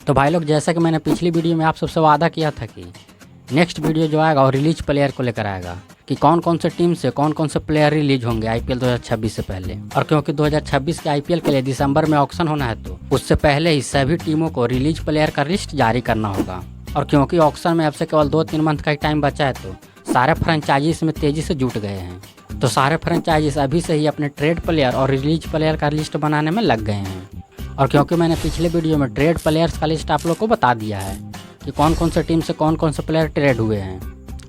तो भाई लोग, जैसा कि मैंने पिछली वीडियो में आप सबसे वादा किया था कि नेक्स्ट वीडियो जो आएगा और रिलीज प्लेयर को लेकर आएगा कि कौन कौन से टीम से कौन कौन से प्लेयर रिलीज होंगे आईपीएल 2026 से पहले। और क्योंकि 2026 के आईपीएल के लिए दिसंबर में ऑक्शन होना है, तो उससे पहले ही सभी टीमों को रिलीज प्लेयर का लिस्ट जारी करना होगा। और क्योंकि ऑक्शन में अब से केवल 2-3 मंथ का ही टाइम बचा है, तो सारे फ्रेंचाइजीज में तेजी से जुट गए हैं। तो सारे फ्रेंचाइजीज अभी से ही अपने ट्रेड प्लेयर और रिलीज प्लेयर का लिस्ट बनाने में लग गए हैं। और क्योंकि मैंने पिछले वीडियो में ट्रेड प्लेयर्स का लिस्ट आप लोग को बता दिया है कि कौन कौन से टीम से कौन कौन से प्लेयर ट्रेड हुए हैं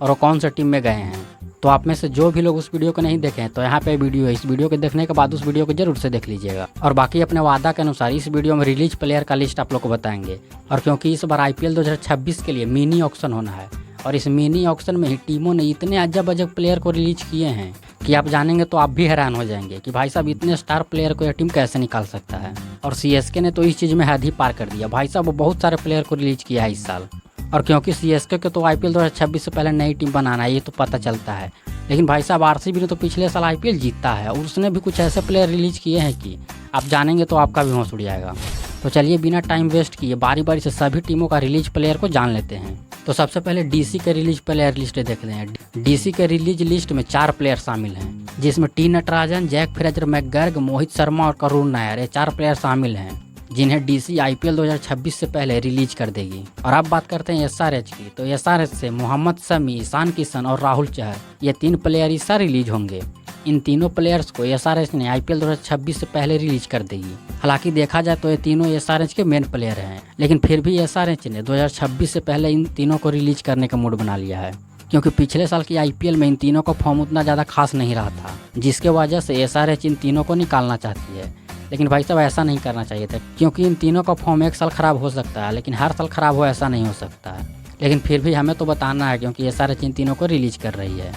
और वो कौन से टीम में गए हैं, तो आप में से जो भी लोग उस वीडियो को नहीं देखे हैं, तो यहाँ पे वीडियो है, इस वीडियो को देखने के बाद उस वीडियो को जरूर से देख लीजिएगा। और बाकी अपने वादा के अनुसार इस वीडियो में रिलीज प्लेयर का लिस्ट आप लोग को बताएंगे। और क्योंकि इस बार आईपीएल 2026 के लिए मिनी ऑक्शन होना है, और इस मिनी ऑक्शन में ही टीमों ने इतने अजब अजब प्लेयर को रिलीज किए हैं कि आप जानेंगे तो आप भी हैरान हो जाएंगे कि भाई साहब इतने स्टार प्लेयर को यह टीम कैसे निकाल सकता है। और सीएसके ने तो इस चीज़ में हद ही पार कर दिया। भाई साहब वो बहुत सारे प्लेयर को रिलीज किया है इस साल। और क्योंकि सीएसके के तो आईपीएल 2026 से पहले नई टीम बनाना है, ये तो पता चलता है। लेकिन भाई साहब आरसीबी ने तो पिछले साल आईपीएल जीता है और उसने भी कुछ ऐसे प्लेयर रिलीज किए हैं कि आप जानेंगे तो आपका भी होश उड़ जाएगा। तो चलिए बिना टाइम वेस्ट किए बारी बारी से सभी टीमों का रिलीज प्लेयर को जान लेते हैं। तो सबसे पहले डीसी के रिलीज प्लेयर लिस्ट देखते हैं। डीसी के रिलीज लिस्ट में 4 प्लेयर शामिल हैं, जिसमें T Natarajan, Jake Fraser मैकगर्ग, Mohit Sharma और करुण नायर, ये 4 प्लेयर शामिल हैं जिन्हें डीसी आईपीएल 2026 से पहले रिलीज कर देगी। और अब बात करते हैं एसआरएच की। तो एसआरएच से मोहम्मद शमी, ईशान किशन और राहुल चहर, ये 3 प्लेयर इस साल रिलीज होंगे। इन तीनों प्लेयर्स को एसआरएच ने आईपीएल 2026 से पहले रिलीज कर देगी। हालांकि देखा जाए तो ये तीनों एसआरएच के मेन प्लेयर हैं, लेकिन फिर भी एसआरएच ने 2026 से पहले इन तीनों को रिलीज करने का मूड बना लिया है, क्योंकि पिछले साल की आईपीएल में इन तीनों का फॉर्म उतना ज़्यादा खास नहीं रहा था, जिसके वजह से एसआरएच इन तीनों को निकालना चाहती है। लेकिन भाई साहब ऐसा नहीं करना चाहिए था, क्योंकि इन तीनों का फॉर्म एक साल ख़राब हो सकता है, लेकिन हर साल ख़राब हो ऐसा नहीं हो सकता है। लेकिन फिर भी हमें तो बताना है, क्योंकि एसआरएच इन तीनों को रिलीज कर रही है।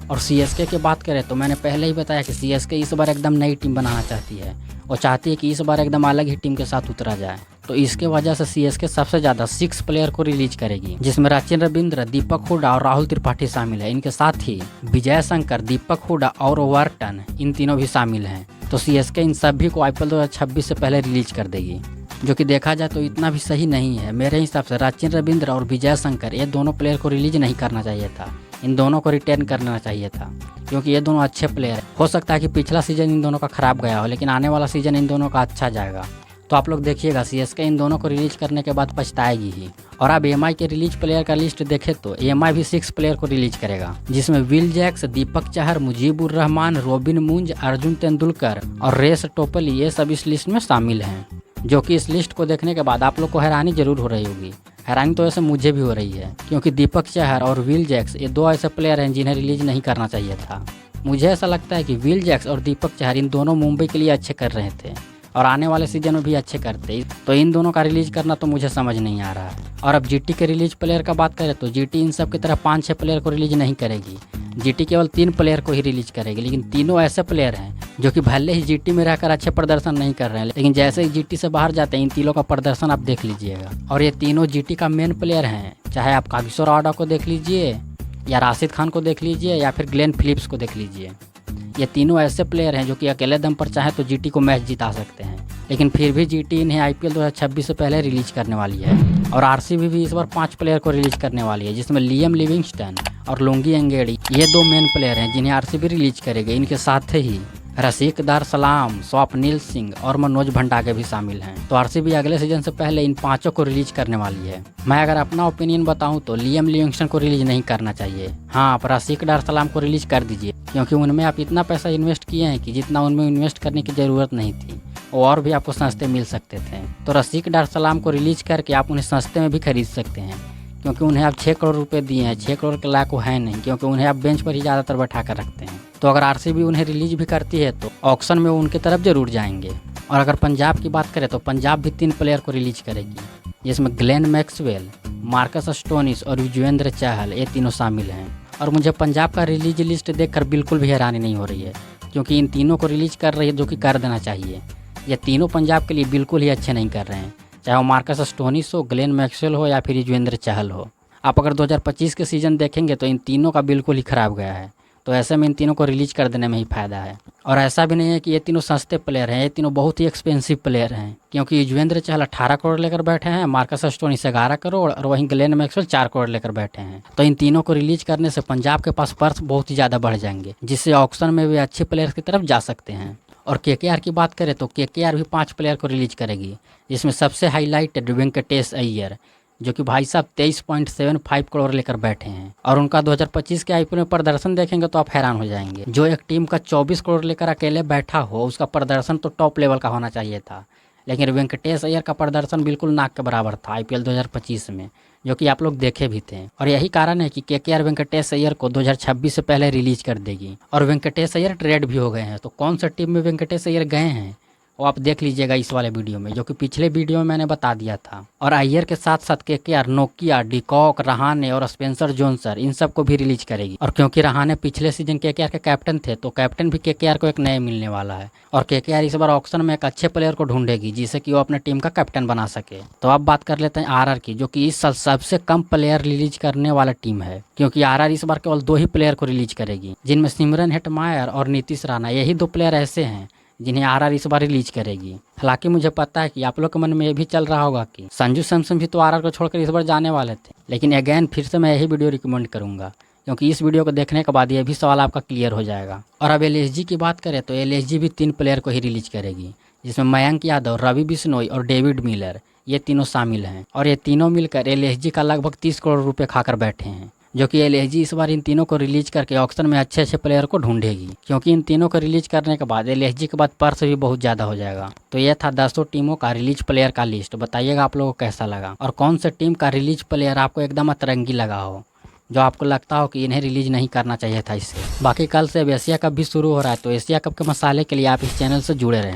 और सीएसके की बात करें तो मैंने पहले ही बताया कि सीएसके इस बार एकदम नई टीम बनाना चाहती है और चाहती है कि इस बार एकदम अलग ही टीम के साथ उतरा जाए। तो इसके वजह से सीएसके सबसे ज़्यादा 6 प्लेयर को रिलीज करेगी, जिसमें सचिन रविंद्र, दीपक हुडा और राहुल त्रिपाठी शामिल है। इनके साथ ही विजय शंकर, दीपक हुडा और ओवरटन, इन तीनों भी शामिल हैं। तो सीएसके इन सभी को आईपीएल 2026 से पहले रिलीज कर देगी, जो कि देखा जाए तो इतना भी सही नहीं है। मेरे हिसाब से सचिन रविंद्र और विजय शंकर, ये दोनों प्लेयर को रिलीज नहीं करना चाहिए था, इन दोनों को रिटेन करना चाहिए था, क्योंकि ये दोनों अच्छे प्लेयर हैं। हो सकता है कि पिछला सीजन इन दोनों का खराब गया हो, लेकिन आने वाला सीजन इन दोनों का अच्छा जाएगा। तो आप लोग देखिएगा, सीएसके इन दोनों को रिलीज करने के बाद पछताएगी ही। और अब एमआई के रिलीज प्लेयर का लिस्ट देखें तो एमआई भी 6 प्लेयर को रिलीज करेगा, जिसमें विल जैक्स, दीपक चहर, मुजीबुर रहमान, रॉबिन मूंज, अर्जुन तेंदुलकर और रेस टोपली, ये सब इस लिस्ट में शामिल हैं। जो कि इस लिस्ट को देखने के बाद आप लोग को हैरानी जरूर हो रही होगी। हैरानी तो ऐसे मुझे भी हो रही है, क्योंकि दीपक चहर और विल जैक्स, ये 2 ऐसे प्लेयर हैं जिन्हें रिलीज नहीं करना चाहिए था। मुझे ऐसा लगता है कि विल जैक्स और दीपक चहर इन दोनों मुंबई के लिए अच्छे कर रहे थे और आने वाले सीजन में भी अच्छे करते, तो इन दोनों का रिलीज करना तो मुझे समझ नहीं आ रहा है। और अब जीटी के रिलीज प्लेयर का बात करें तो जीटी इन सब की तरह 5-6 प्लेयर को रिलीज नहीं करेगी। जीटी केवल 3 प्लेयर को ही रिलीज करेगी, लेकिन तीनों ऐसे प्लेयर हैं जो कि भले ही जीटी में रहकर अच्छे प्रदर्शन नहीं कर रहे हैं, लेकिन जैसे ही जीटी से बाहर जाते हैं इन तीनों का प्रदर्शन आप देख लीजिएगा। और ये तीनों जीटी का मेन प्लेयर हैं, चाहे आप कागिसो रबाडा को देख लीजिए, या राशिद खान को देख लीजिए, या फिर ग्लेन फिलिप्स को देख लीजिए। ये तीनों ऐसे प्लेयर हैं जो कि अकेले दम पर चाहे तो जीटी को मैच जिता सकते हैं, लेकिन फिर भी जीटी इन्हें आईपीएल 2026 से पहले रिलीज करने वाली है। और आरसीबी भी इस बार 5 प्लेयर को रिलीज करने वाली है, जिसमें लियम लिविंगस्टन और लुंगी एंगेडी, ये 2 मेन प्लेयर हैं जिन्हें आरसीबी रिलीज करेगी। इनके साथ ही रसिक दार सलाम, स्वप्निल सिंह और मनोज भंडागे भी शामिल हैं। तो आरसीबी अगले सीजन से पहले इन 5 को रिलीज करने वाली है। मैं अगर अपना ओपिनियन बताऊं तो लियम लिविंगस्टन को रिलीज नहीं करना चाहिए। हाँ, आप रसिक दार सलाम को रिलीज कर दीजिए, क्योंकि उनमें आप इतना पैसा इन्वेस्ट किए हैं कि जितना उनमें इन्वेस्ट करने की ज़रूरत नहीं थी, और भी आपको सस्ते मिल सकते थे। तो रसिक दार सलाम को रिलीज करके आप उन्हें सस्ते में भी खरीद सकते हैं, क्योंकि उन्हें आप 6 करोड़ रुपए दिए हैं। 6 करोड़ के लायक वो है नहीं, क्योंकि उन्हें आप बेंच पर ही ज़्यादातर बैठा कर रखते हैं। तो अगर आरसीबी उन्हें रिलीज भी करती है तो ऑक्शन में वो उनकी तरफ जरूर जाएंगे। और अगर पंजाब की बात करें तो पंजाब भी 3 प्लेयर को रिलीज करेगी, जिसमें ग्लेन मैक्सवेल, मार्कस स्टोनिस और युजवेंद्र चहल, ये तीनों शामिल हैं। और मुझे पंजाब का रिलीज लिस्ट देखकर बिल्कुल भी हैरानी नहीं हो रही है, क्योंकि इन तीनों को रिलीज कर रही है, जो कि कर देना चाहिए। ये तीनों पंजाब के लिए बिल्कुल ही अच्छे नहीं कर रहे हैं, चाहे वो मार्कस स्टोनिस हो, ग्लेन मैक्सवेल हो या फिर युजवेंद्र चहल हो। आप अगर 2025 के सीजन देखेंगे तो इन तीनों का बिल्कुल ही खराब गया है। तो ऐसे में इन तीनों को रिलीज कर देने में ही फ़ायदा है। और ऐसा भी नहीं है कि ये तीनों सस्ते प्लेयर हैं, ये तीनों बहुत ही एक्सपेंसिव प्लेयर हैं, क्योंकि युजवेंद्र चहल 18 करोड़ लेकर बैठे हैं, मार्कस स्टोइनिस 11 करोड़ और वहीं ग्लेन मैक्सवेल 4 करोड़ लेकर बैठे हैं। तो इन तीनों को रिलीज करने से पंजाब के पास पर्स बहुत ही ज़्यादा बढ़ जाएंगे, जिससे ऑक्शन में भी अच्छे प्लेयर की तरफ जा सकते हैं। और केकेआर की बात करें तो केकेआर भी 5 प्लेयर को रिलीज करेगी, जिसमें सबसे हाईलाइटेड वेंकटेश अय्यर, जो कि भाई साहब 23.75 करोड़ लेकर बैठे हैं। और उनका 2025 के आईपीएल में प्रदर्शन देखेंगे तो आप हैरान हो जाएंगे। जो एक टीम का 24 करोड़ लेकर अकेले बैठा हो, उसका प्रदर्शन तो टॉप लेवल का होना चाहिए था, लेकिन वेंकटेश अय्यर का प्रदर्शन बिल्कुल नाक के बराबर था आईपीएल 2025 में, जो कि आप लोग देखे भी थे। और यही कारण है कि केकेआर वेंकटेश अय्यर को 2026 से पहले रिलीज कर देगी। और वेंकटेश अय्यर ट्रेड भी हो गए हैं, तो कौन सा टीम में वेंकटेश अय्यर गए हैं वो आप देख लीजिएगा इस वाले वीडियो में, जो कि पिछले वीडियो में मैंने बता दिया था। और अय्यर के साथ साथ केकेआर नोकिया, डिकॉक, रहाने और स्पेंसर जॉनसन इन सबको भी रिलीज करेगी। और क्योंकि रहाने पिछले सीजन केकेआर के कैप्टन थे, तो कैप्टन भी केकेआर को एक नया मिलने वाला है। और केकेआर इस बार ऑक्शन में एक अच्छे प्लेयर को ढूंढेगी, जिसे कि वो अपने टीम का कैप्टन बना सके। तो अब बात कर लेते हैं आरआर की, जो कि इस साल सबसे कम प्लेयर रिलीज करने वाला टीम है, क्योंकि आरआर इस बार केवल 2 ही प्लेयर को रिलीज करेगी, जिनमें सिमरन हेटमायर और नीतीश राणा, यही 2 प्लेयर ऐसे हैं जिन्हें आरआर इस बार रिलीज करेगी। हालांकि मुझे पता है कि आप लोग के मन में ये भी चल रहा होगा कि संजू सैमसन भी तो आरआर को छोड़कर इस बार जाने वाले थे, लेकिन अगेन फिर से मैं यही वीडियो रिकमेंड करूंगा, क्योंकि इस वीडियो को देखने के बाद ये भी सवाल आपका क्लियर हो जाएगा। और अब एलएसजी की बात करें तो एलएसजी भी 3 प्लेयर को ही रिलीज करेगी, जिसमें मयंक यादव, रवि बिश्नोई और डेविड मिलर, ये तीनों शामिल हैं। और ये तीनों मिलकर एलएसजी का लगभग 30 करोड़ रुपये खाकर बैठे हैं, जो कि एलएसजी इस बार इन तीनों को रिलीज करके ऑक्शन में अच्छे अच्छे प्लेयर को ढूंढेगी, क्योंकि इन तीनों को रिलीज करने के बाद एलएसजी के बाद पर्स भी बहुत ज़्यादा हो जाएगा। तो यह था 10 टीमों का रिलीज प्लेयर का लिस्ट। बताइएगा आप लोगों को कैसा लगा, और कौन से टीम का रिलीज प्लेयर आपको एकदम अतरंगी लगा हो, जो आपको लगता हो कि इन्हें रिलीज नहीं करना चाहिए था इससे। बाकी कल से अब एशिया कप भी शुरू हो रहा है, तो एशिया कप के मसाले के लिए आप इस चैनल से जुड़े रहें।